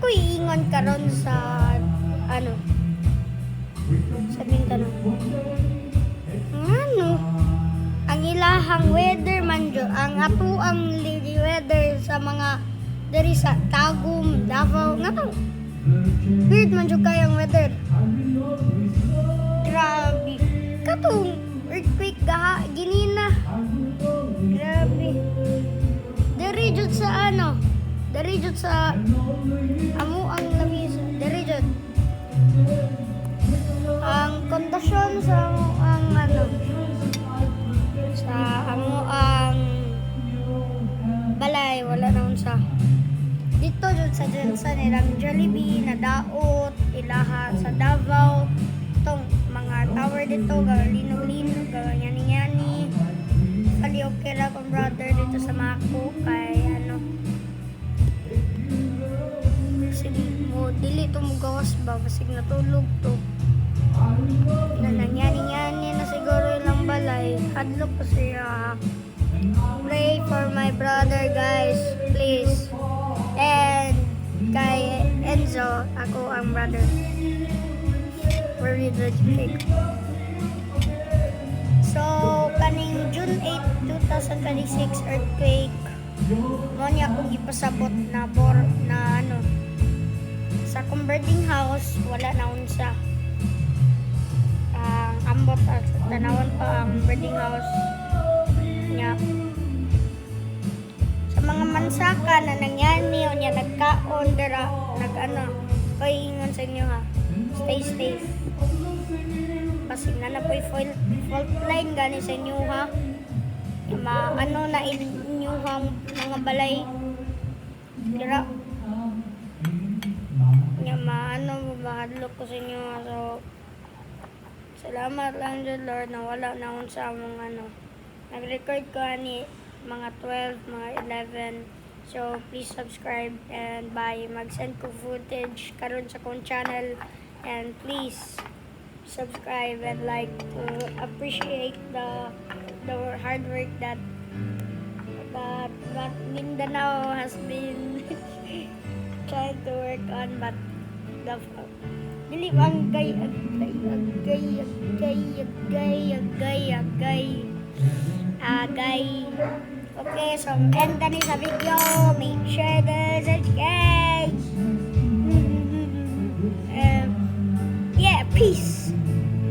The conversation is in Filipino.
ako iingon karon sa ano sa Mindanao. Ano? Ang ilahang weather man jo, ang ato ang weather sa mga diri sa Tagum, Davao, nga to. Weird man jo kayang weather. Grabe. Katong earthquake gaha ginina. Grabe. Diri jud sa ano? Diri jud sa amo ang lamis. Diri jud. Ang kondisyon sa ang ano sa amo ang balay wala na unsa. Dito jud sa Jensen ilang Jollibee na daot ilaha sa Davao. Tong mga tower dito galino-lino ganyan-yani. Kali okay ra kong brother dito sa Mako kay ano sige mo dili to mo gawas ba basig natulog to. Nangyani-nyani na siguro ilang balay. Hadlok ko siya. Pray for my brother guys, please. And kay Enzo, ako ang brother. We're really fake. So, kaning June 8, 2026 earthquake. Mo niya akong ipasabot na ano sa converting house wala na unsa. Ambot at tanawan pa ang birding house niya. Sa mga mansaka na nangyani o niya nagkaon dara nag-ano paingon sa inyo ha, stay safe. Kasi na po fault line gani sa inyo ha, ano na inyo ha mga balay dara niya maano mahadlok ko sa inyo ha. So salamat lang dyan, Lord, na wala na akong sa mga ano. Nag-record ko ani mga 12, mga 11. So, please subscribe and bye. Mag-send ko footage karon sa kong channel. And please subscribe and like to appreciate the hard work that Mindanao has been trying to work on. But the dili ang gay. Okay, so end na ni sa video. Make sure to subscribe. Yeah, peace.